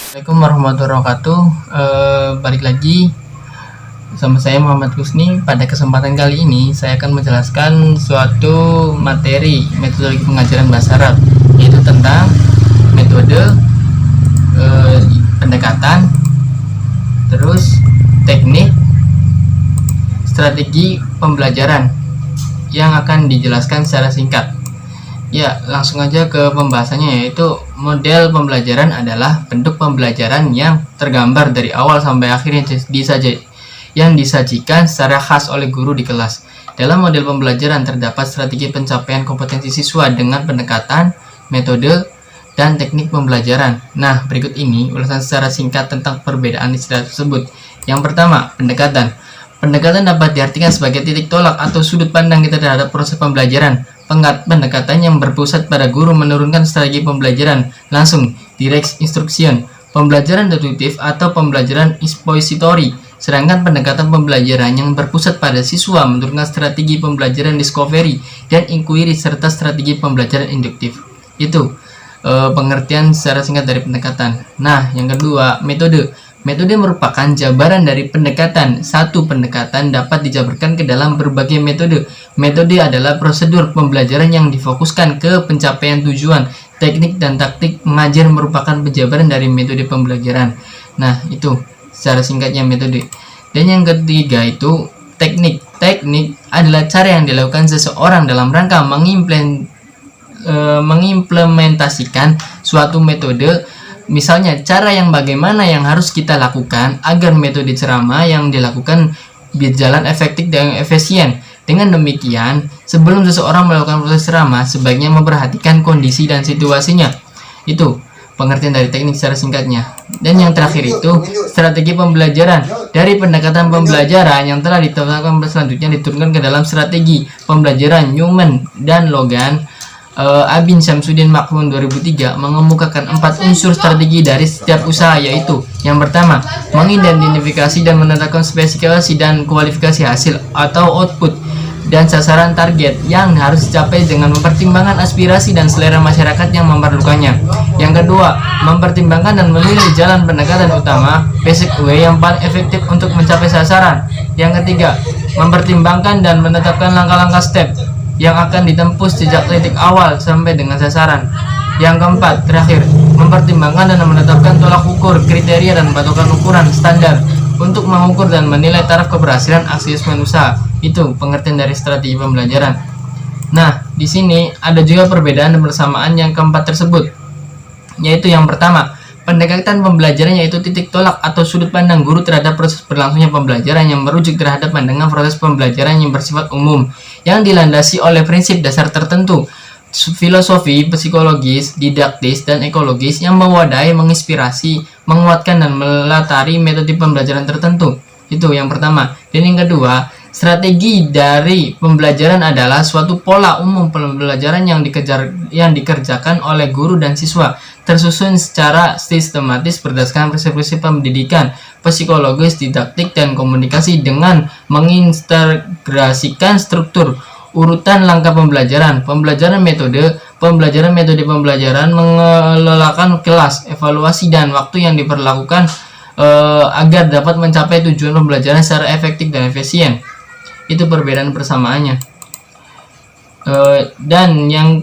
Assalamualaikum warahmatullahi wabarakatuh. Balik lagi sama saya Muhammad Husni. Pada kesempatan kali ini saya akan menjelaskan suatu materi metodologi pengajaran bahasa Arab, yaitu tentang metode, pendekatan, terus teknik, strategi pembelajaran yang akan dijelaskan secara singkat. Ya, langsung aja ke pembahasannya, yaitu model pembelajaran adalah bentuk pembelajaran yang tergambar dari awal sampai akhir yang disajikan secara khas oleh guru di kelas. Dalam model pembelajaran terdapat strategi pencapaian kompetensi siswa dengan pendekatan, metode, dan teknik pembelajaran. Nah, berikut ini ulasan secara singkat tentang perbedaan istilah tersebut. Yang pertama, pendekatan. Pendekatan dapat diartikan sebagai titik tolak atau sudut pandang kita terhadap proses pembelajaran. Pendekatan yang berpusat pada guru menurunkan strategi pembelajaran langsung, direct instruction, pembelajaran deduktif atau pembelajaran expository. Sedangkan pendekatan pembelajaran yang berpusat pada siswa menurunkan strategi pembelajaran discovery dan inquiry serta strategi pembelajaran induktif. Itu pengertian secara singkat dari pendekatan. Nah, yang kedua, metode. Metode merupakan jabaran dari pendekatan. Satu pendekatan dapat dijabarkan ke dalam berbagai metode. Metode adalah prosedur pembelajaran yang difokuskan ke pencapaian tujuan. Teknik dan taktik mengajar merupakan penjabaran dari metode pembelajaran. Nah, itu secara singkatnya metode. Dan yang ketiga itu teknik. Teknik adalah cara yang dilakukan seseorang dalam rangka mengimplementasikan suatu metode. Misalnya, cara yang bagaimana yang harus kita lakukan agar metode ceramah yang dilakukan berjalan efektif dan efisien. Dengan demikian, sebelum seseorang melakukan proses ceramah, sebaiknya memperhatikan kondisi dan situasinya. Itu pengertian dari teknik secara singkatnya. Dan yang terakhir itu strategi pembelajaran. Dari pendekatan pembelajaran yang telah ditetapkan selanjutnya diturunkan ke dalam strategi pembelajaran. Newman dan Logan Abin Syamsuddin Makhun 2003 mengemukakan 4 unsur strategi dari setiap usaha, yaitu yang pertama, mengidentifikasi dan menetapkan spesifikasi dan kualifikasi hasil atau output dan sasaran target yang harus dicapai dengan mempertimbangkan aspirasi dan selera masyarakat yang memerlukannya. Yang kedua, mempertimbangkan dan memilih jalan pendekatan utama basic way yang paling efektif untuk mencapai sasaran. Yang ketiga, mempertimbangkan dan menetapkan langkah-langkah step yang akan ditempuh sejak titik awal sampai dengan sasaran. Yang keempat, terakhir, mempertimbangkan dan menetapkan tolak ukur, kriteria, dan patokan ukuran standar untuk mengukur dan menilai taraf keberhasilan aksi usaha. Itu pengertian dari strategi pembelajaran. Nah, di sini ada juga perbedaan dan persamaan yang keempat tersebut, yaitu yang pertama, pendekatan pembelajaran yaitu titik tolak atau sudut pandang guru terhadap proses berlangsungnya pembelajaran yang merujuk terhadap pandangan proses pembelajaran yang bersifat umum, yang dilandasi oleh prinsip dasar tertentu, filosofi, psikologis, didaktis, dan ekologis yang mewadahi, menginspirasi, menguatkan, dan melatari metode pembelajaran tertentu. Itu yang pertama. Dan yang kedua, strategi dari pembelajaran adalah suatu pola umum pembelajaran yang dikerjakan oleh guru dan siswa, tersusun secara sistematis berdasarkan prinsip-prinsip pendidikan, psikologis, didaktik, dan komunikasi dengan mengintegrasikan struktur, urutan langkah pembelajaran, pembelajaran metode pembelajaran, mengelolakan kelas, evaluasi, dan waktu yang diperlakukan agar dapat mencapai tujuan pembelajaran secara efektif dan efisien. Itu perbedaan persamaannya. Dan yang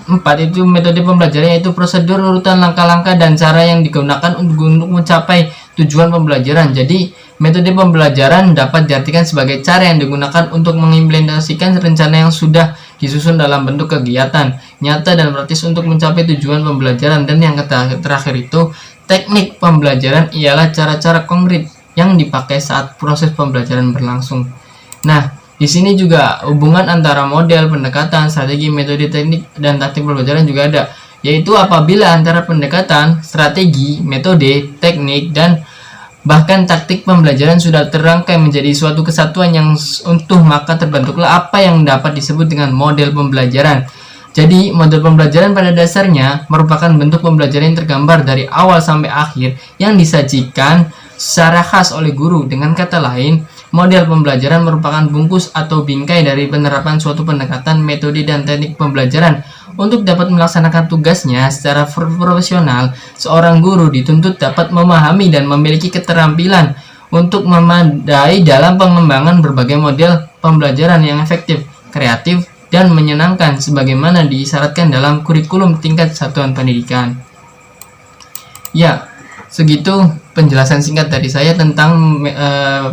keempat itu metode pembelajaran, yaitu prosedur, urutan langkah-langkah, dan cara yang digunakan untuk mencapai tujuan pembelajaran. Jadi metode pembelajaran dapat diartikan sebagai cara yang digunakan untuk mengimplementasikan rencana yang sudah disusun dalam bentuk kegiatan nyata dan praktis untuk mencapai tujuan pembelajaran. Dan yang terakhir itu teknik pembelajaran ialah cara-cara konkret yang dipakai saat proses pembelajaran berlangsung. Nah, di sini juga hubungan antara model, pendekatan, strategi, metode, teknik, dan taktik pembelajaran juga ada, yaitu apabila antara pendekatan, strategi, metode, teknik, dan bahkan taktik pembelajaran sudah terangkai menjadi suatu kesatuan yang utuh, maka terbentuklah apa yang dapat disebut dengan model pembelajaran. Jadi, model pembelajaran pada dasarnya merupakan bentuk pembelajaran yang tergambar dari awal sampai akhir yang disajikan secara khas oleh guru. Dengan kata lain, model pembelajaran merupakan bungkus atau bingkai dari penerapan suatu pendekatan, metode, dan teknik pembelajaran Untuk dapat melaksanakan tugasnya secara profesional, seorang guru dituntut dapat memahami dan memiliki keterampilan untuk memadai dalam pengembangan berbagai model pembelajaran yang efektif, kreatif, dan menyenangkan sebagaimana disyaratkan dalam kurikulum tingkat satuan pendidikan. Ya, segitu penjelasan singkat dari saya tentang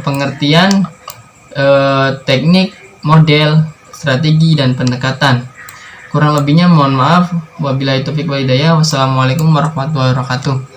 pengertian teknik, model, strategi, dan pendekatan. Kurang lebihnya mohon maaf. Wabillahi taufiq wal hidayah. Wassalamualaikum warahmatullahi wabarakatuh.